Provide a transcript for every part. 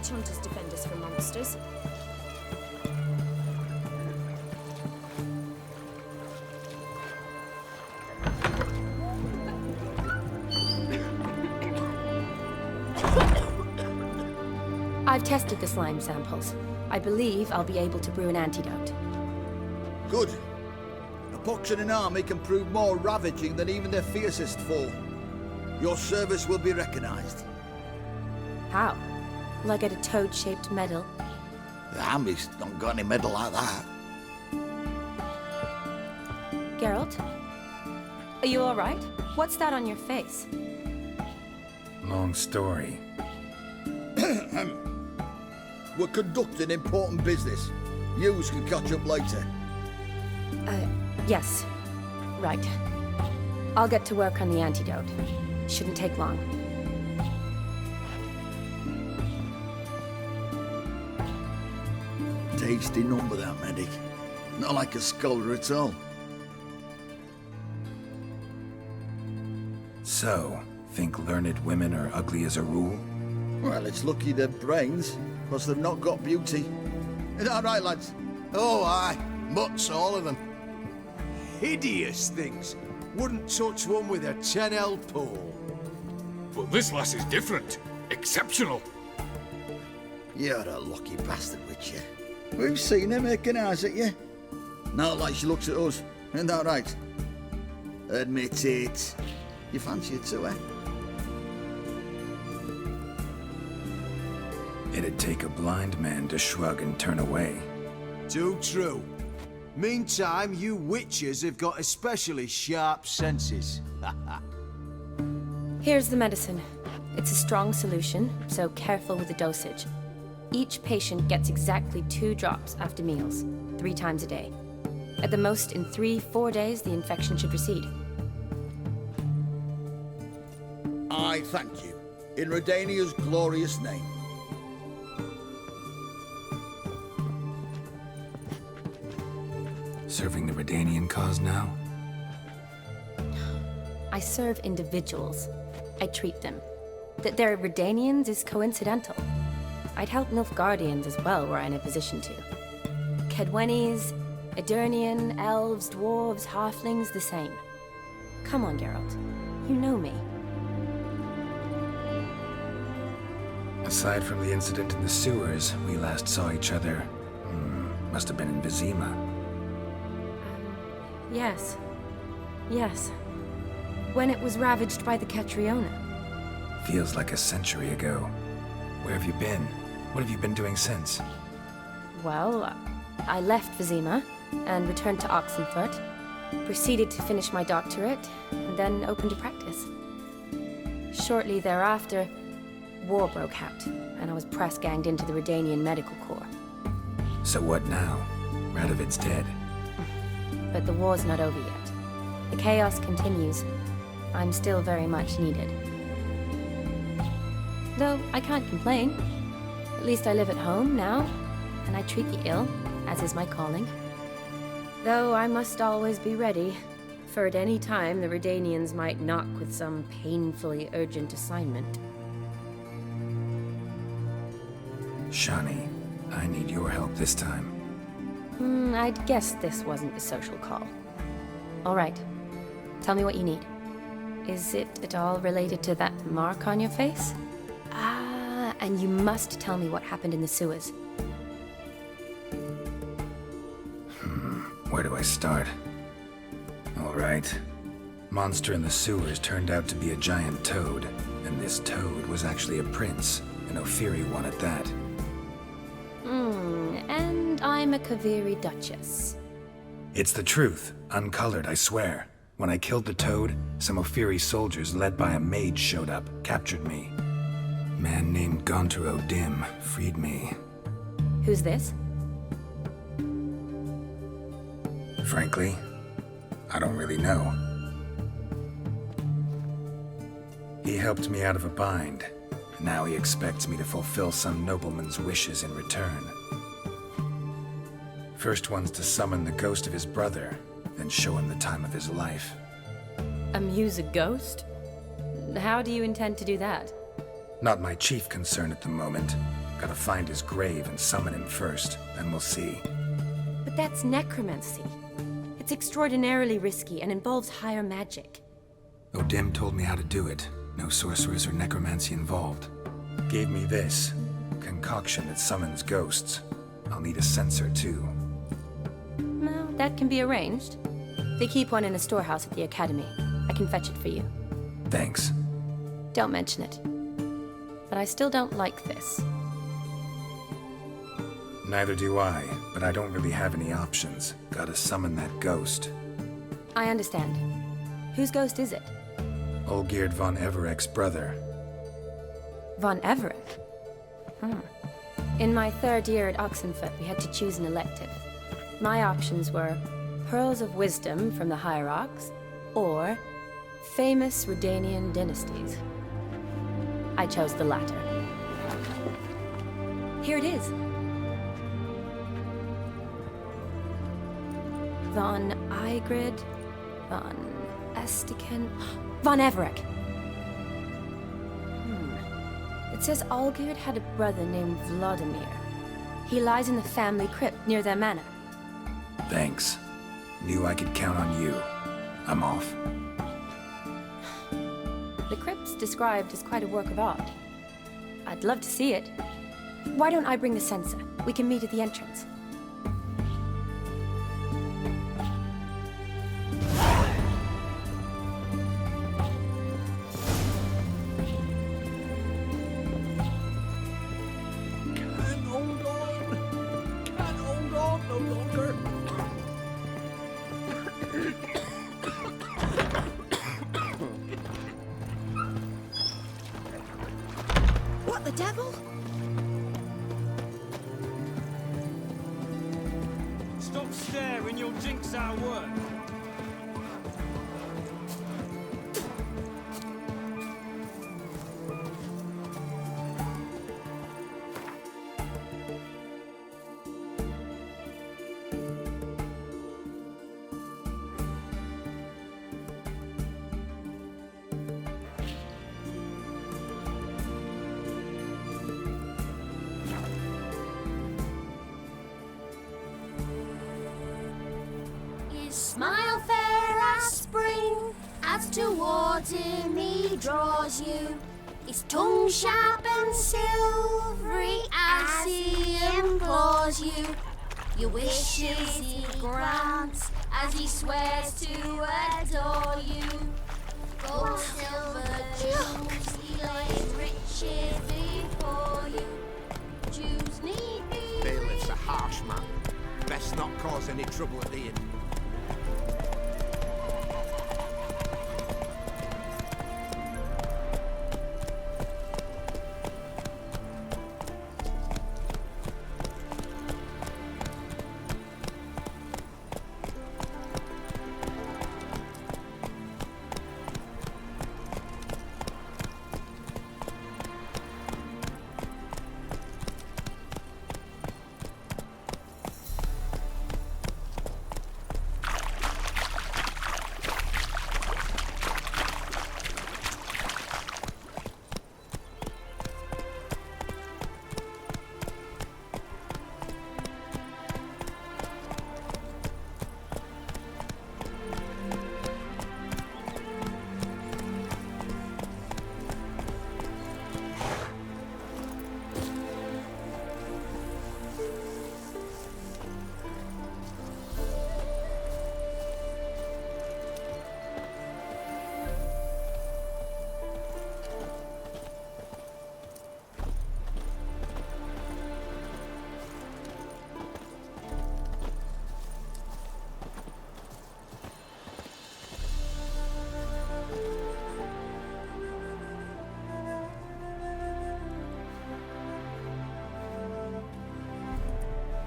witch hunters defend us from monsters. I've tested the slime samples. I believe I'll be able to brew an antidote. Good. A pox in an army can prove more ravaging than even their fiercest foe. Your service will be recognized. How? Will I get a toad-shaped medal? The army's not got any medal like that. Geralt? Are you alright? What's that on your face? Long story. We're conducting important business. Yous can catch up later. Yes. Right. I'll get to work on the antidote. Shouldn't take long. Tasty number, that medic. Not like a scholar at all. So, think learned women are ugly as a rule? Well, it's lucky they've brains, because they've not got beauty. Is that right, lads? Oh, aye. Mutts, all of them. Hideous things. Wouldn't touch one with a 10L pole. But this lass is different. Exceptional. You're a lucky bastard, Witcher. We've seen her making eyes at you. Not like she looks at us. Isn't that right? Admit it. You fancy her too, eh? It'd take a blind man to shrug and turn away. Too true. Meantime, you witches have got especially sharp senses. Here's the medicine. It's a strong solution, so careful with the dosage. Each patient gets exactly 2 drops after meals, 3 times a day. At the most, in 3-4 days, the infection should recede. I thank you. In Redania's glorious name. Serving the Redanian cause now? I serve individuals. I treat them. That they're Redanians is coincidental. I'd help Nilfgaardians as well were I in a position to. Kedwenis, Edirnian, elves, dwarves, halflings, the same. Come on, Geralt. You know me. Aside from the incident in the sewers, we last saw each other. Must have been in Vizima. Yes. Yes. When it was ravaged by the Catriona. Feels like a century ago. Where have you been? What have you been doing since? Well, I left Vizima and returned to Oxenfurt, proceeded to finish my doctorate, and then opened a practice. Shortly thereafter, war broke out, and I was press-ganged into the Redanian Medical Corps. So what now? Radovid's dead. But the war's not over yet. The chaos continues. I'm still very much needed. Though I can't complain. At least I live at home now, and I treat the ill, as is my calling. Though I must always be ready, for at any time the Redanians might knock with some painfully urgent assignment. Shani, I need your help this time. I'd guess this wasn't a social call. All right. Tell me what you need. Is it at all related to that mark on your face? Ah, and you must tell me what happened in the sewers. Where do I start? All right. Monster in the sewers turned out to be a giant toad, and this toad was actually a prince, an Ophiri one at that. And I'm a Kaviri Duchess. It's the truth, uncolored, I swear. When I killed the toad, some Ophiri soldiers led by a mage showed up, captured me. Man named Gontaro Dim freed me. Who's this? Frankly, I don't really know. He helped me out of a bind. Now he expects me to fulfill some nobleman's wishes in return. First one's to summon the ghost of his brother, then show him the time of his life. Amuse a ghost? How do you intend to do that? Not my chief concern at the moment. Gotta find his grave and summon him first, then we'll see. But that's necromancy. It's extraordinarily risky and involves higher magic. O'Dim told me how to do it. No sorcerers or necromancy involved. Gave me this. Concoction that summons ghosts. I'll need a sensor, too. Well, that can be arranged. They keep one in a storehouse at the academy. I can fetch it for you. Thanks. Don't mention it. But I still don't like this. Neither do I, but I don't really have any options. Gotta summon that ghost. I understand. Whose ghost is it? Olgierd von Everek's brother. Von Everett? In my third year at Oxenfoot, we had to choose an elective. My options were Pearls of Wisdom from the Hierarchs, or famous Redanian dynasties. I chose the latter. Here it is. Von Ygrid, von Estiken, von Everek. It says Olgierd had a brother named Vladimir. He lies in the family crypt near their manor. Thanks. Knew I could count on you. I'm off. The crypt's described as quite a work of art. I'd love to see it. Why don't I bring the sensor? We can meet at the entrance. What the devil? Stop staring, you'll jinx our work. Smile fair as spring, as towards him he draws you. His tongue sharp and silvery as he implores you. Your wishes he grants as he swears to adore you. Gold, silver, jewels he lays riches before you. Choose need be. Bailiff's a harsh man. Best not cause any trouble at the inn.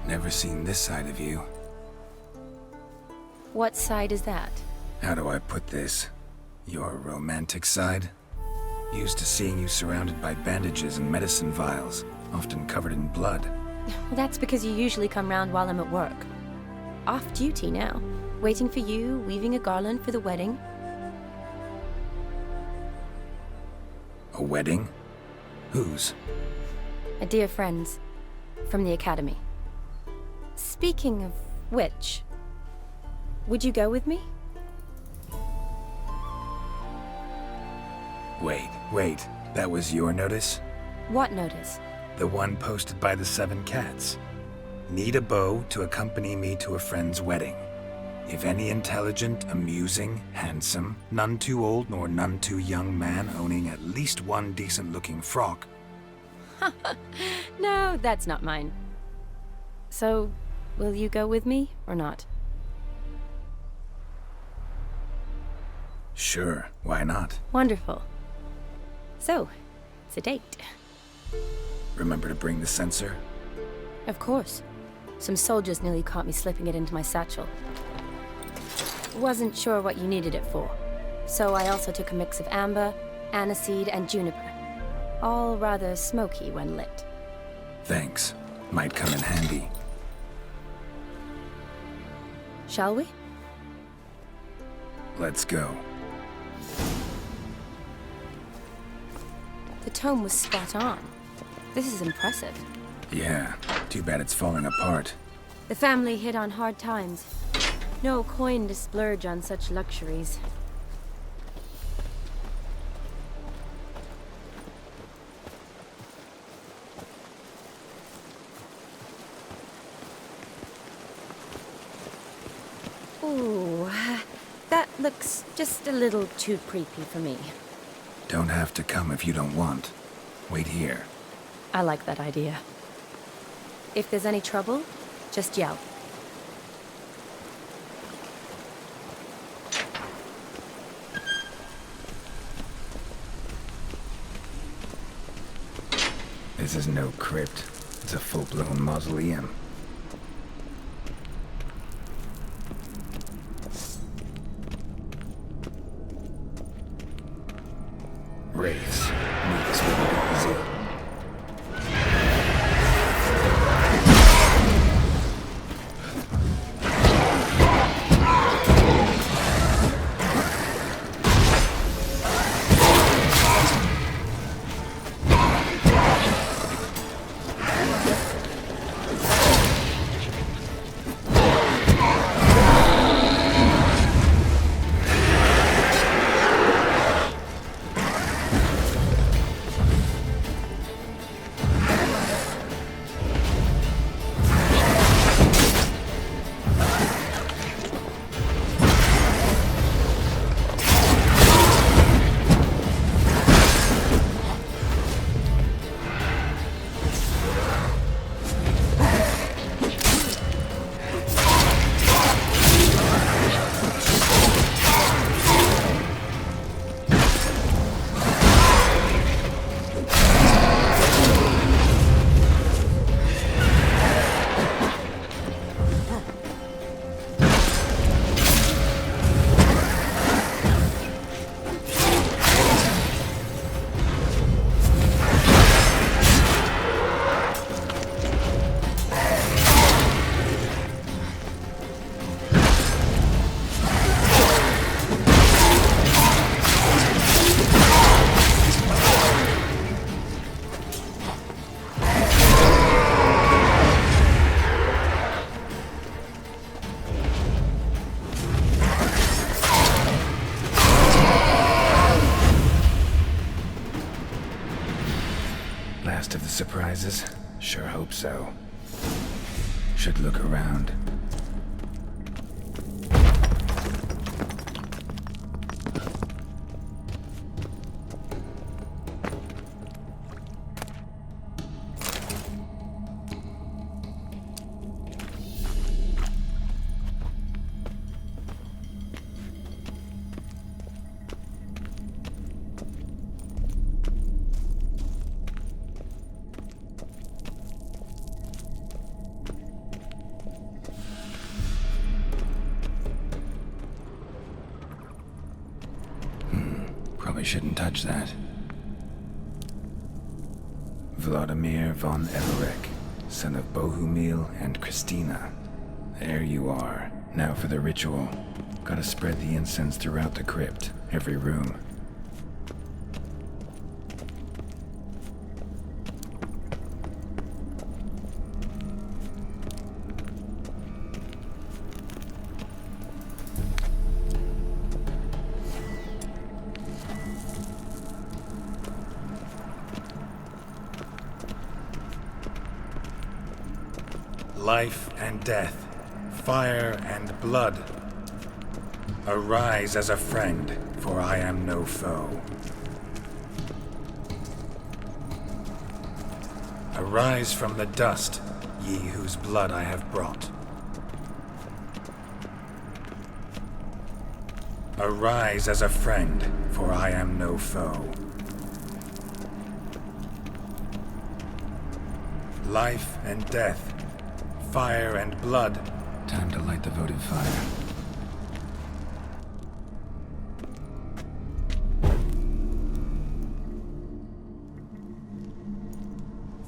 Never seen this side of you. What side is that? How do I put this? Your romantic side? Used to seeing you surrounded by bandages and medicine vials, often covered in blood. Well, that's because you usually come round while I'm at work. Off duty now. Waiting for you, weaving a garland for the wedding. A wedding? Whose? A dear friend from the academy. Speaking of which, would you go with me? Wait. That was your notice? What notice? The one posted by the 7 cats. Need a beau to accompany me to a friend's wedding. If any intelligent, amusing, handsome, none too old nor none too young man owning at least one decent-looking frock. No, that's not mine. So, will you go with me, or not? Sure, why not? Wonderful. So, it's a date. Remember to bring the sensor? Of course. Some soldiers nearly caught me slipping it into my satchel. Wasn't sure what you needed it for, so I also took a mix of amber, aniseed, and juniper. All rather smoky when lit. Thanks. Might come in handy. Shall we? Let's go. The tome was spot on. This is impressive. Yeah, too bad it's falling apart. The family hit on hard times. No coin to splurge on such luxuries. Ooh, that looks just a little too creepy for me. Don't have to come if you don't want. Wait here. I like that idea. If there's any trouble, just yell. This is no crypt. It's a full-blown mausoleum. Wraiths. Knew this wouldn't be easy. Last of the surprises? Sure hope so. Should look around. Probably shouldn't touch that. Vladimir von Everek, son of Bohumil and Christina. There you are. Now for the ritual. Gotta spread the incense throughout the crypt, every room. life and death, fire and blood. Arise as a friend, for I am no foe. Arise from the dust, ye whose blood I have brought. Arise as a friend, for I am no foe. Life and death, fire and blood. Time to light the votive fire.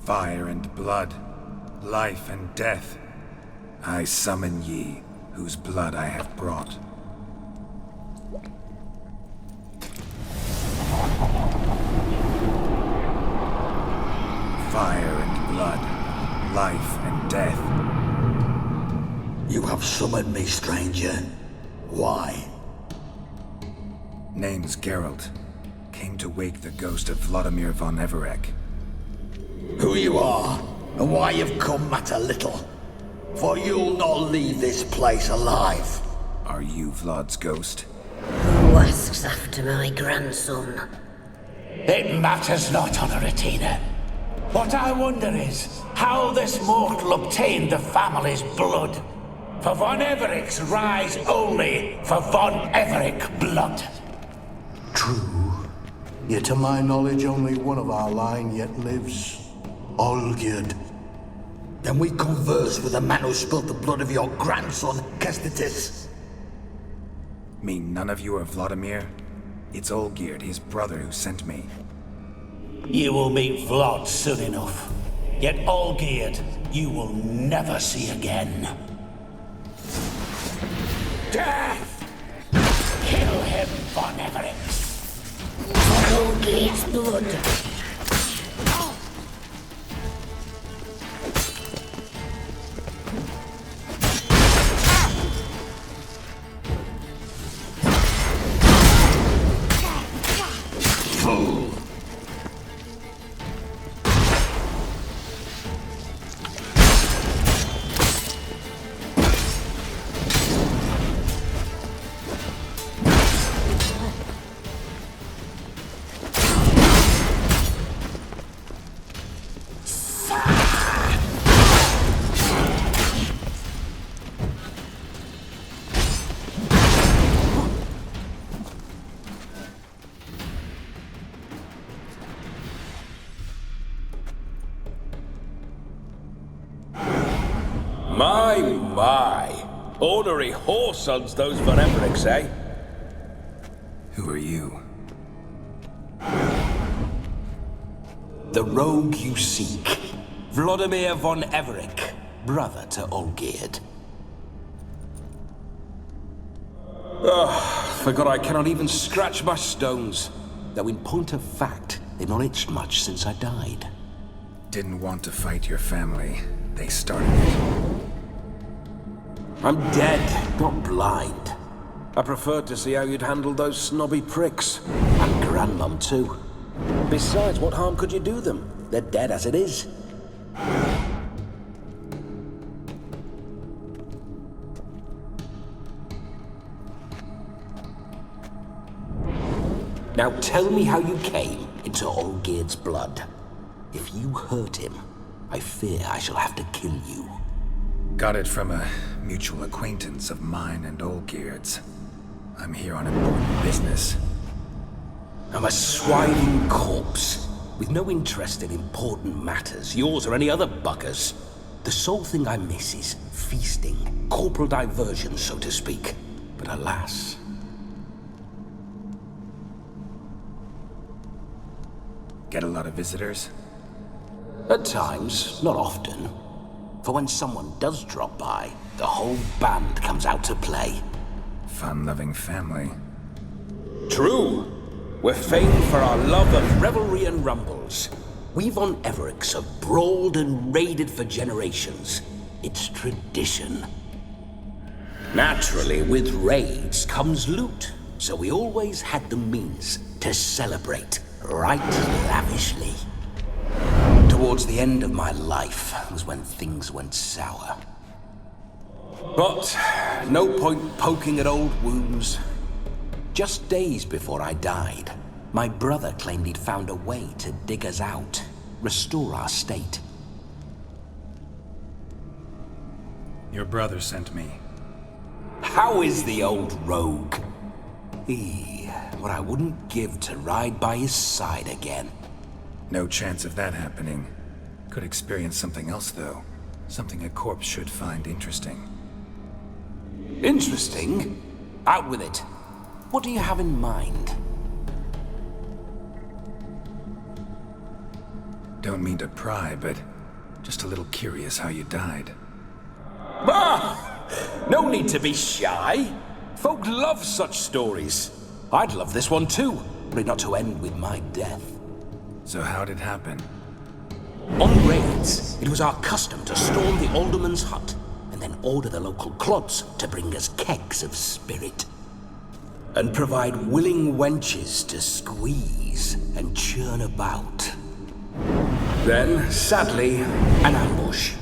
Fire and blood, life and death, I summon ye, whose blood I have brought. Fire and blood, life and death. You have summoned me, stranger. Why? Name's Geralt. Came to wake the ghost of Vladimir von Everec. Who you are, and why you've come matter little. For you'll not leave this place alive. Are you Vlad's ghost? Who asks after my grandson? It matters not, Honoratina. What I wonder is how this mortal obtained the family's blood. For von Everic's rise only for von Everec blood. True. Yet to my knowledge, only one of our line yet lives. Olgierd. Then we converse with the man who spilt the blood of your grandson, Kestitis. Mean none of you are Vladimir? It's Olgierd, his brother, who sent me. You will meet Vlad soon enough. Yet Olgierd, you will never see again. Death! Kill him, von Everec! For Olgierd's blood. My. Ornery whoresons those von Everecs, eh? Who are you? The rogue you seek. Vladimir von Everec, brother to Olgierd. Forgot I cannot even scratch my stones. Though in point of fact, they've not itched much since I died. Didn't want to fight your family. They started it. I'm dead, not blind. I preferred to see how you'd handle those snobby pricks. And Grandmum, too. Besides, what harm could you do them? They're dead as it is. Now tell me how you came into Olgierd's blood. If you hurt him, I fear I shall have to kill you. Got it from a mutual acquaintance of mine and Olgierd's. I'm here on important business. I'm a swiding corpse, with no interest in important matters, yours or any other buggers. The sole thing I miss is feasting, corporal diversion, so to speak. But alas... Get a lot of visitors? At times, not often. For when someone does drop by, the whole band comes out to play. Fun-loving family. True. We're famed for our love of revelry and rumbles. We von Everecs have brawled and raided for generations. It's tradition. Naturally, with raids comes loot, so we always had the means to celebrate right lavishly. Towards the end of my life was when things went sour. But no point poking at old wounds. Just days before I died, my brother claimed he'd found a way to dig us out, restore our state. Your brother sent me. How is the old rogue? What I wouldn't give to ride by his side again. No chance of that happening. Could experience something else, though. Something a corpse should find interesting. Interesting? Out with it. What do you have in mind? Don't mean to pry, but just a little curious how you died. No need to be shy. Folk love such stories. I'd love this one too, only not to end with my death. So how'd it happen? On raids, it was our custom to storm the alderman's hut, and then order the local clods to bring us kegs of spirit. And provide willing wenches to squeeze and churn about. Then, sadly, an ambush.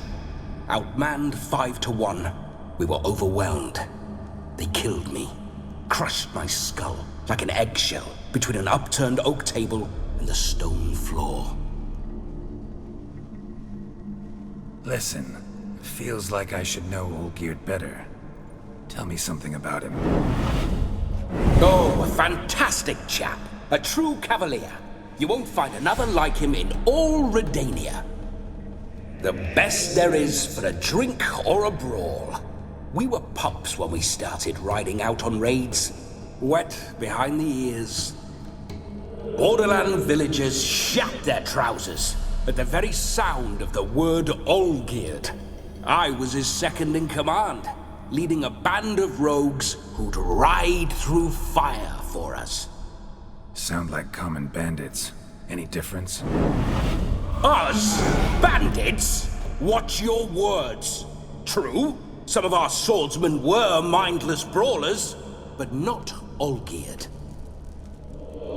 Outmanned 5 to 1. We were overwhelmed. They killed me. Crushed my skull like an eggshell between an upturned oak table and the stone floor. Listen, feels like I should know Olgierd better. Tell me something about him. Oh, a fantastic chap. A true cavalier. You won't find another like him in all Redania. The best there is for a drink or a brawl. We were pups when we started riding out on raids. Wet behind the ears. Borderland villagers shat their trousers at the very sound of the word Olgierd. I was his second in command, leading a band of rogues who'd ride through fire for us. Sound like common bandits. Any difference? Us? Bandits? Watch your words. True, some of our swordsmen were mindless brawlers, but not Olgierd.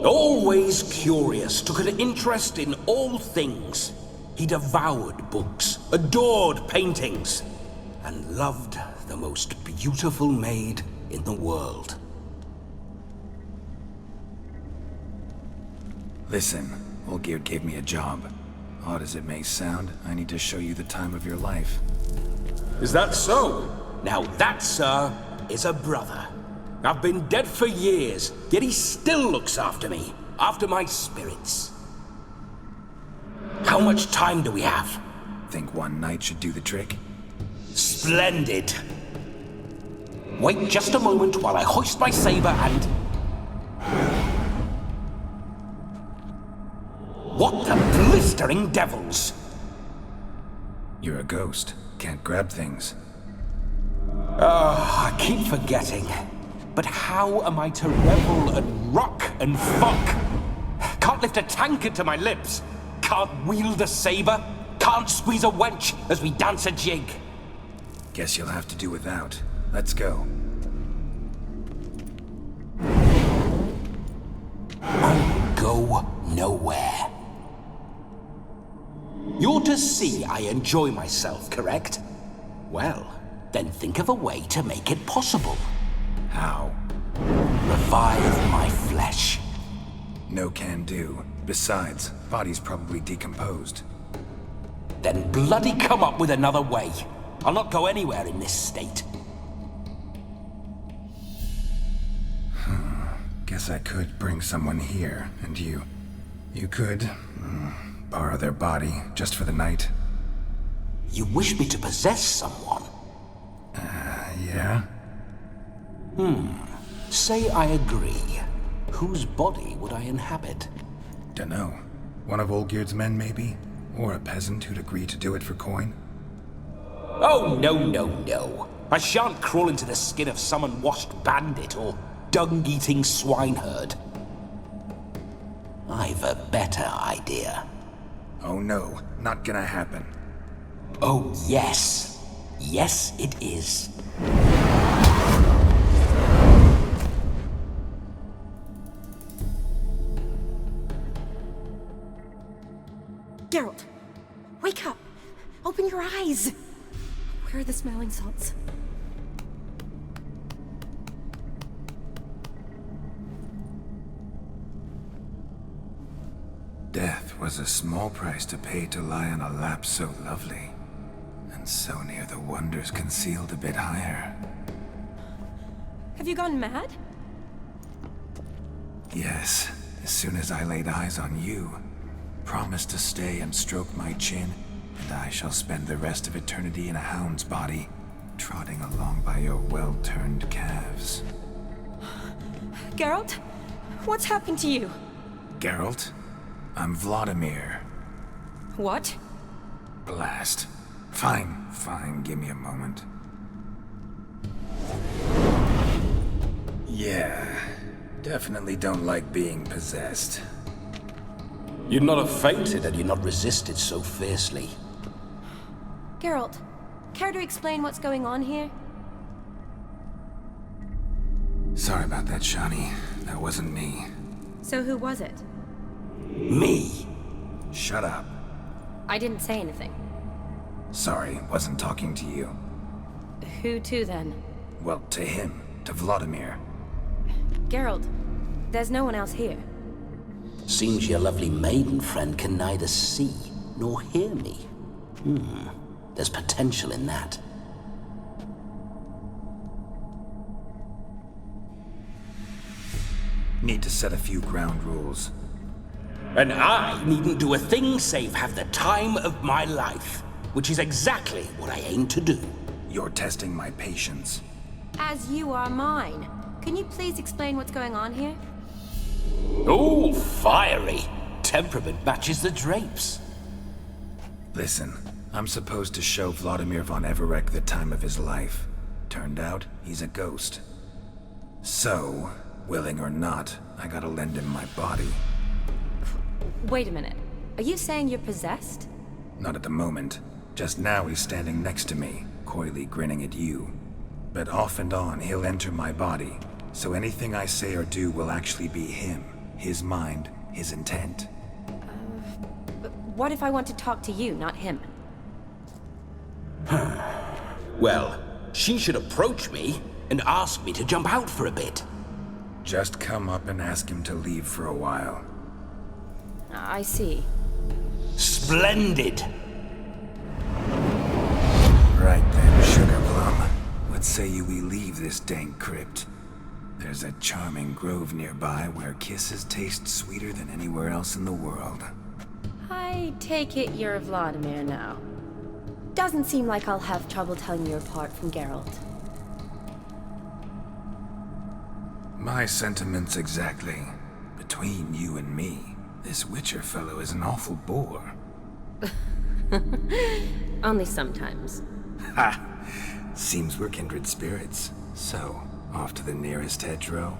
Always curious, took an interest in all things. He devoured books, adored paintings, and loved the most beautiful maid in the world. Listen, Olgierd gave me a job. Odd as it may sound, I need to show you the time of your life. Is that so? Now that, sir, is a brother. I've been dead for years, yet he still looks after me, after my spirits. How much time do we have? Think one night should do the trick? Splendid. Wait just a moment while I hoist my saber and... What the blistering devils? You're a ghost. Can't grab things. I keep forgetting. But how am I to revel and rock and fuck? Can't lift a tankard to my lips. Can't wield a saber. Can't squeeze a wench as we dance a jig. Guess you'll have to do without. Let's go. I'll go nowhere. You're to see I enjoy myself, correct? Well, then think of a way to make it possible. How? Revive my flesh. No can do. Besides, body's probably decomposed. Then bloody come up with another way. I'll not go anywhere in this state. Guess I could bring someone here, and you could borrow their body just for the night. You wish me to possess someone? Yeah? Say I agree. Whose body would I inhabit? Dunno. One of Olgierd's men, maybe? Or a peasant who'd agree to do it for coin? Oh, no. I shan't crawl into the skin of some unwashed bandit or dung-eating swineherd. I've a better idea. Oh no, not gonna happen. Oh, yes. Yes, it is. Geralt, wake up! Open your eyes! Where are the smelling salts? 'Twas a small price to pay to lie on a lap so lovely, and so near the wonders concealed a bit higher. Have you gone mad? Yes, as soon as I laid eyes on you, promised to stay and stroke my chin, and I shall spend the rest of eternity in a hound's body, trotting along by your well-turned calves. Geralt? What's happened to you? Geralt? I'm Vladimir. What? Blast. Fine, give me a moment. Yeah, definitely don't like being possessed. You'd not have fainted had you not resisted so fiercely. Geralt, care to explain what's going on here? Sorry about that, Shani. That wasn't me. So who was it? Me? Shut up. I didn't say anything. Sorry, wasn't talking to you. Who to then? Well, to him. To Vladimir. Geralt, there's no one else here. Seems your lovely maiden friend can neither see nor hear me. There's potential in that. Need to set a few ground rules. And I needn't do a thing save have the time of my life, which is exactly what I aim to do. You're testing my patience. As you are mine. Can you please explain what's going on here? Oh, fiery. Temperament matches the drapes. Listen, I'm supposed to show Vladimir von Everec the time of his life. Turned out, he's a ghost. So, willing or not, I gotta lend him my body. Wait a minute. Are you saying you're possessed? Not at the moment. Just now he's standing next to me, coyly grinning at you. But off and on, he'll enter my body. So anything I say or do will actually be him. His mind, his intent. But what if I want to talk to you, not him? Well, she should approach me and ask me to jump out for a bit. Just come up and ask him to leave for a while. I see. Splendid! Right then, Sugar Plum. What say you we leave this dank crypt? There's a charming grove nearby where kisses taste sweeter than anywhere else in the world. I take it you're Vladimir now. Doesn't seem like I'll have trouble telling you apart from Geralt. My sentiments exactly. Between you and me, this Witcher fellow is an awful bore. Only sometimes. Ha! Seems we're kindred spirits. So, off to the nearest hedgerow?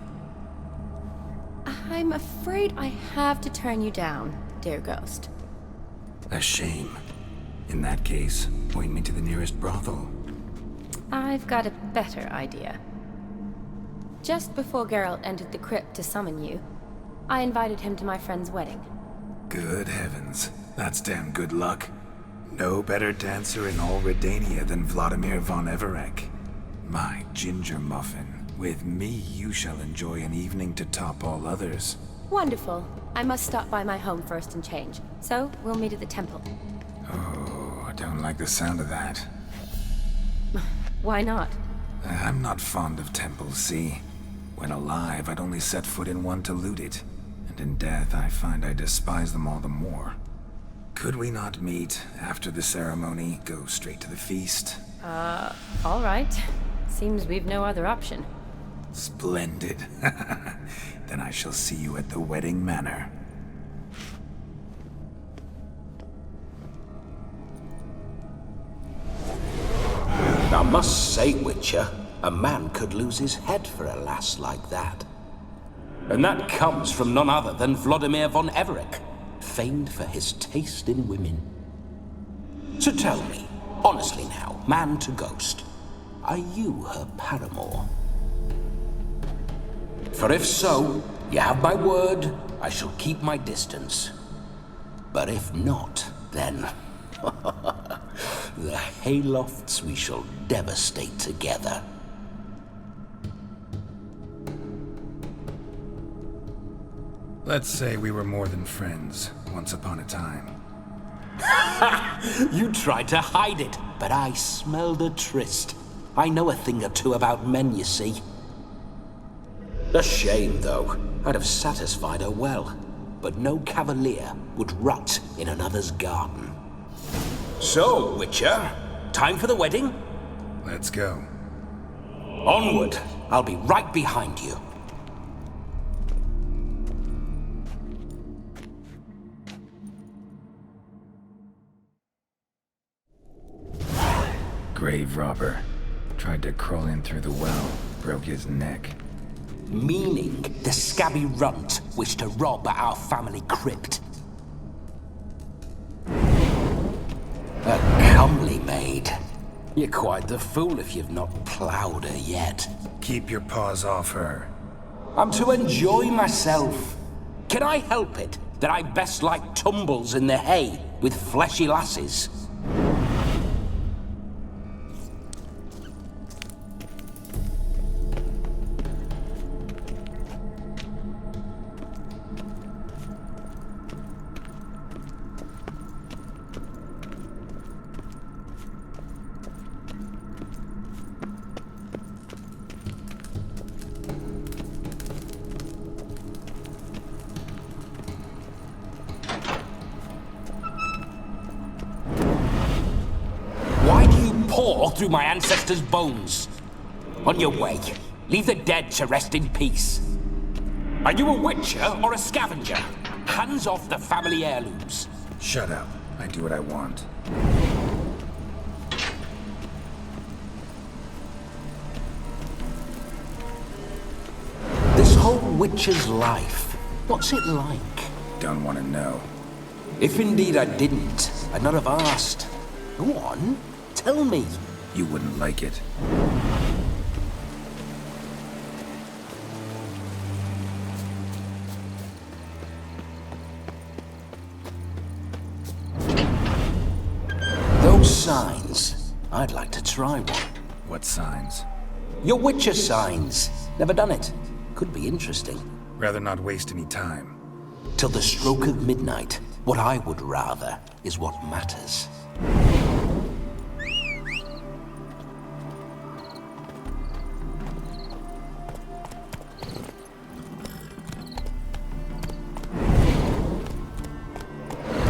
I'm afraid I have to turn you down, dear ghost. A shame. In that case, point me to the nearest brothel. I've got a better idea. Just before Geralt entered the crypt to summon you, I invited him to my friend's wedding. Good heavens. That's damn good luck. No better dancer in all Redania than Vladimir von Everec. My ginger muffin. With me, you shall enjoy an evening to top all others. Wonderful. I must stop by my home first and change. So, we'll meet at the temple. Oh, I don't like the sound of that. Why not? I'm not fond of temples, see? When alive, I'd only set foot in one to loot it. And in death, I find I despise them all the more. Could we not meet after the ceremony, go straight to the feast? All right. Seems we've no other option. Splendid. Then I shall see you at the wedding manor. I must say, Witcher, a man could lose his head for a lass like that. And that comes from none other than Vladimir von Everec, famed for his taste in women. So tell me, honestly now, man to ghost, are you her paramour? For if so, you have my word, I shall keep my distance. But if not, then the haylofts we shall devastate together. Let's say we were more than friends. once upon a time. You tried to hide it, but I smelled a tryst. I know a thing or two about men, you see. A shame, though. I'd have satisfied her well. But no cavalier would rot in another's garden. So, Witcher, time for the wedding? Let's go. Onward. I'll be right behind you. Grave robber. Tried to crawl in through the well, broke his neck. Meaning the scabby runt wished to rob our family crypt. A comely maid. You're quite the fool if you've not ploughed her yet. Keep your paws off her. I'm to enjoy myself. Can I help it that I best like tumbles in the hay with fleshy lasses? Through my ancestors' bones. On your way, leave the dead to rest in peace. Are you a witcher or a scavenger? Hands off the family heirlooms. Shut up. I do what I want. This whole witcher's life, what's it like? Don't want to know. If indeed I didn't, I'd not have asked. Go on, tell me. You wouldn't like it. Those signs, I'd like to try one. What signs? Your Witcher signs. Never done it. Could be interesting. Rather not waste any time. Till the stroke of midnight, what I would rather is what matters.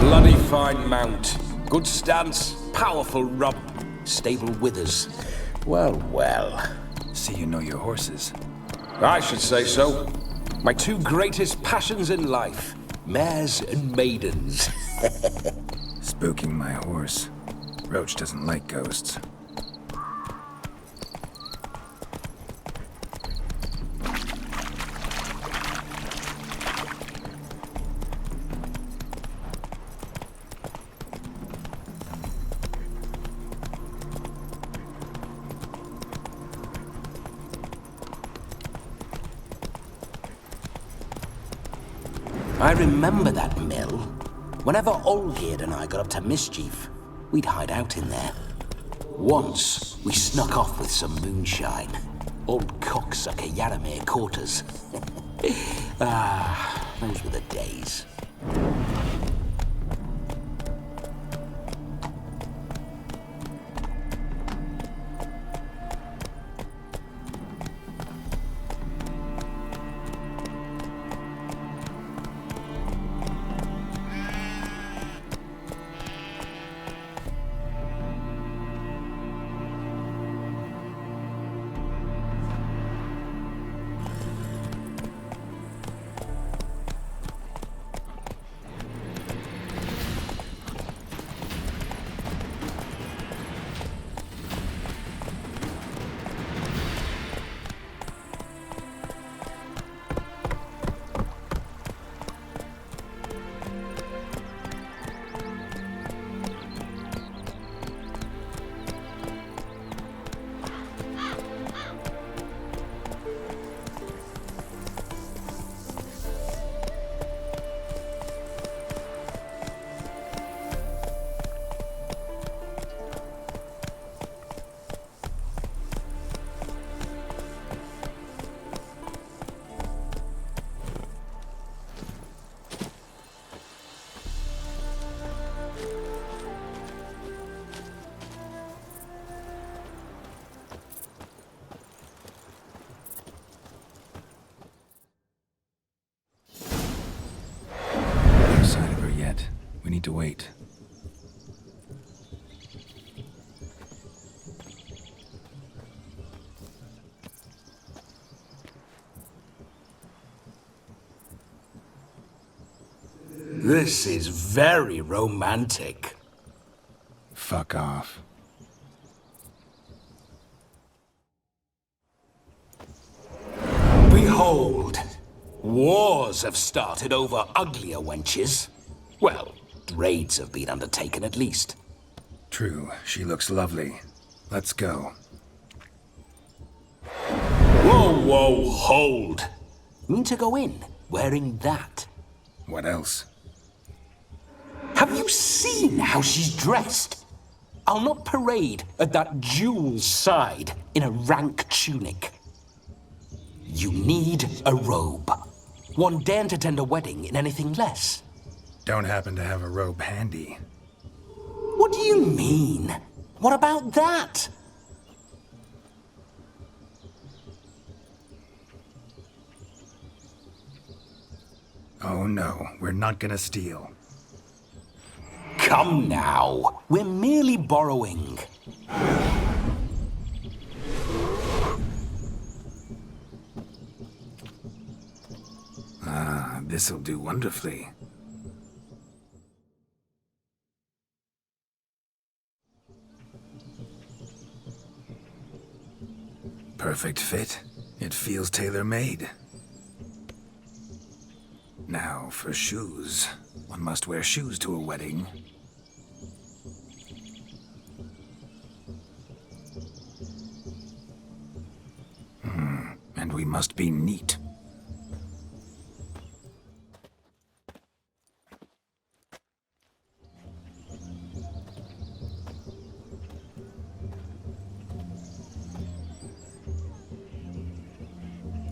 Bloody fine mount. Good stance, powerful rump, stable withers. Well, well. See you know your horses. I should say so. My two greatest passions in life. Mares and maidens. Spooking my horse. Roach doesn't like ghosts. I remember that mill. Whenever old Yrden and I got up to mischief, we'd hide out in there. Once, we snuck off with some moonshine. Old cocksucker Yaramir caught us. Those were the days. This is very romantic. Fuck off. Behold, wars have started over uglier wenches. Well, raids have been undertaken at least. True, she looks lovely. Let's go. Whoa, whoa, hold. You mean to go in wearing that? What else? Have you seen how she's dressed? I'll not parade at that jewel's side in a rank tunic. You need a robe. One daren't attend a wedding in anything less. Don't happen to have a robe handy. What do you mean? What about that? Oh no, we're not gonna steal. Come now, we're merely borrowing. Ah, this'll do wonderfully. Perfect fit. It feels tailor-made. Now, for shoes. One must wear shoes to a wedding. And we must be neat.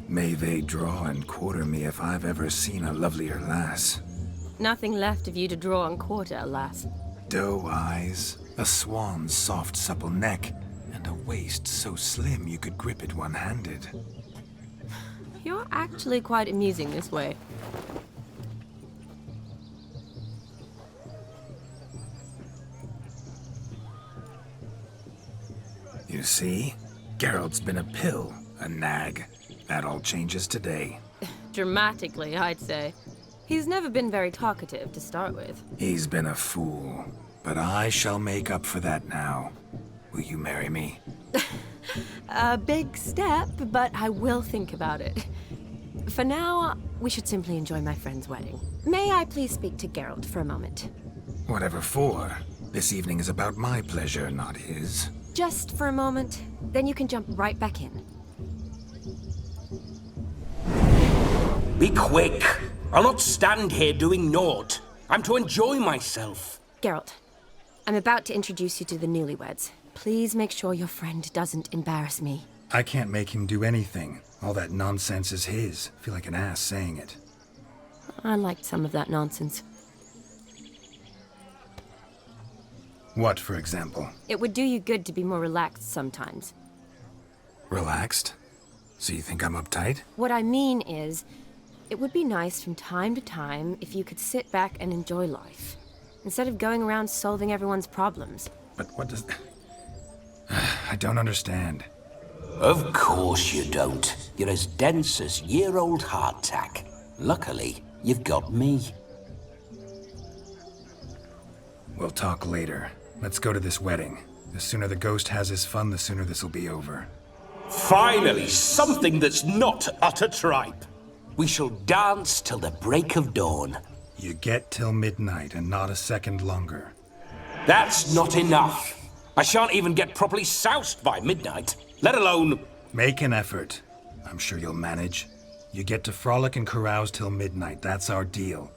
May they draw and quarter me if I've ever seen a lovelier lass. Nothing left of you to draw and quarter, alas. Doe eyes, a swan's soft supple neck, and a waist so slim you could grip it one-handed. You're actually quite amusing this way. You see? Geralt's been a pill, a nag. That all changes today. Dramatically, I'd say. He's never been very talkative to start with. He's been a fool, but I shall make up for that now. Will you marry me? A big step, but I will think about it. For now, we should simply enjoy my friend's wedding. May I please speak to Geralt for a moment? Whatever for. This evening is about my pleasure, not his. Just for a moment, then you can jump right back in. Be quick. I'll not stand here doing naught. I'm to enjoy myself. Geralt, I'm about to introduce you to the newlyweds. Please make sure your friend doesn't embarrass me. I can't make him do anything. All that nonsense is his. I feel like an ass saying it. I liked some of that nonsense. What, for example? It would do you good to be more relaxed sometimes. Relaxed? So you think I'm uptight? What I mean is, it would be nice from time to time if you could sit back and enjoy life, instead of going around solving everyone's problems. But what does... I don't understand. Of course you don't. You're as dense as year-old hardtack. Luckily, you've got me. We'll talk later. Let's go to this wedding. The sooner the ghost has his fun, the sooner this'll be over. Finally, something that's not utter tripe. We shall dance till the break of dawn. You get till midnight and not a second longer. That's not enough. I shan't even get properly soused by midnight, let alone... Make an effort. I'm sure you'll manage. You get to frolic and carouse till midnight. That's our deal.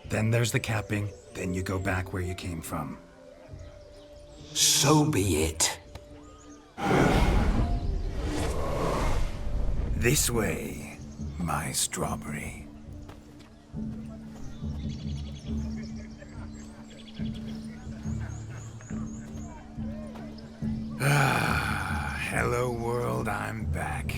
Then there's the capping. Then you go back where you came from. So be it. This way, my strawberry. Ah, hello world, I'm back.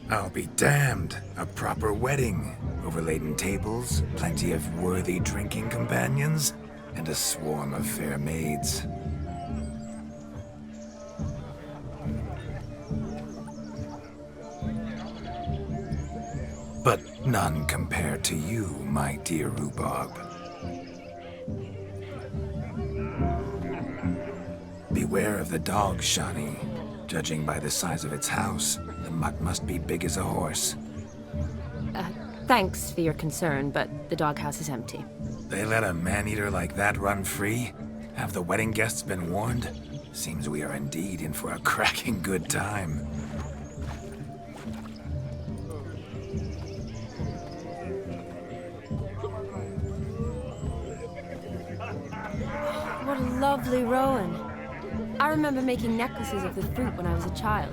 I'll be damned. A proper wedding. Overladen tables, plenty of worthy drinking companions, and a swarm of fair maids. but none compared to you, my dear rhubarb. Beware of the dog, Shani. Judging by the size of its house, the mutt must be big as a horse. Thanks for your concern, but the doghouse is empty. They let a man-eater like that run free? Have the wedding guests been warned? Seems we are indeed in for a cracking good time. What a lovely rowan. I remember making necklaces of the fruit when I was a child.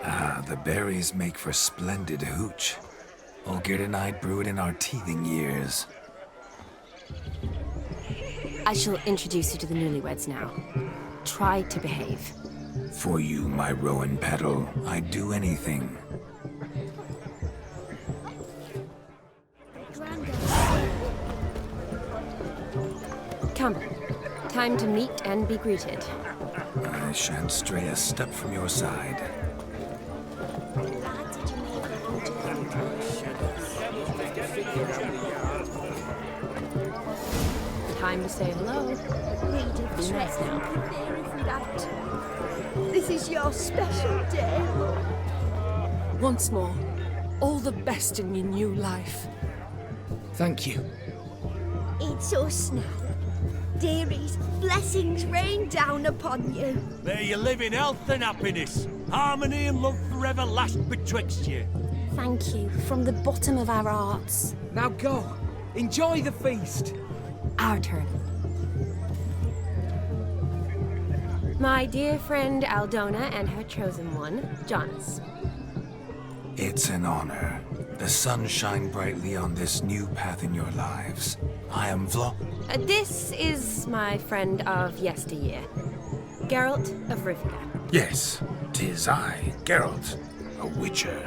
Ah, the berries make for splendid hooch. Yrden and I brew it in our teething years. I shall introduce you to the newlyweds now. Try to behave. For you, my rowan petal, I'd do anything. Come. Time to meet and be greeted. I shan't stray a step from your side. Time to say hello. Be nice now. This is your special day. Once more, all the best in your new life. Thank you. It's us now. Dearies, blessings rain down upon you. May you live in health and happiness. Harmony and love forever last betwixt you. Thank you from the bottom of our hearts. Now go. Enjoy the feast. Our turn. My dear friend Aldona and her chosen one, Jonas. It's an honor. The sun shine brightly on this new path in your lives. I am This is my friend of yesteryear, Geralt of Rivia. Yes, 'tis I, Geralt, a witcher.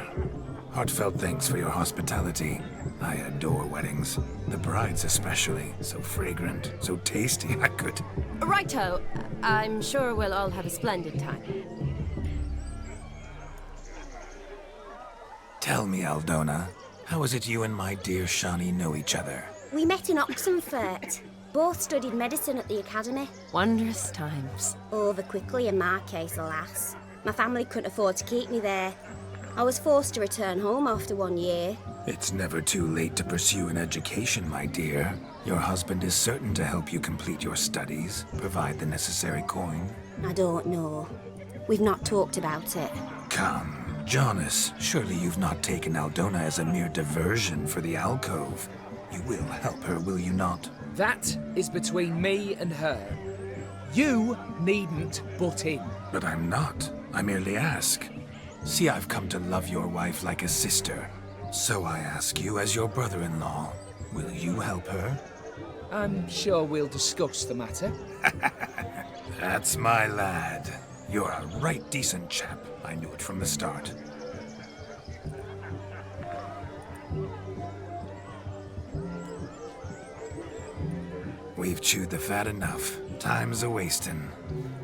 Heartfelt thanks for your hospitality. I adore weddings. The brides especially. So fragrant, so tasty, I could... Righto. I'm sure we'll all have a splendid time. Tell me, Aldona, how is it you and my dear Shani know each other? We met in Oxenfurt. Both studied medicine at the academy. Wondrous times. Over quickly in my case, alas. My family couldn't afford to keep me there. I was forced to return home after 1 year. It's never too late to pursue an education, my dear. Your husband is certain to help you complete your studies, provide the necessary coin. I don't know. We've not talked about it. Come, Jonas, surely you've not taken Aldona as a mere diversion for the alcove. You will help her, will you not? That is between me and her. You needn't butt in. But I'm not. I merely ask. See, I've come to love your wife like a sister. So I ask you as your brother-in-law, will you help her? I'm sure we'll discuss the matter. That's my lad. You're a right decent chap. I knew it from the start. We've chewed the fat enough. Time's a-wasting.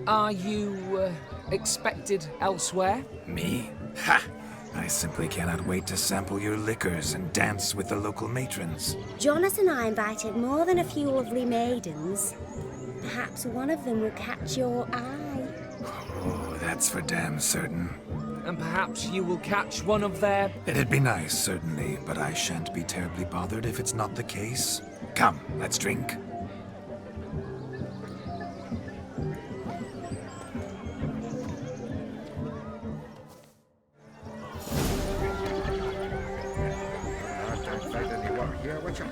Are you, expected elsewhere? Me? Ha! I simply cannot wait to sample your liquors and dance with the local matrons. Jonas and I invited more than a few lovely maidens. Perhaps one of them will catch your eye. Oh, that's for damn certain. And perhaps you will catch one of their... It'd be nice, certainly, but I shan't be terribly bothered if it's not the case. Come, let's drink. Here, watch out.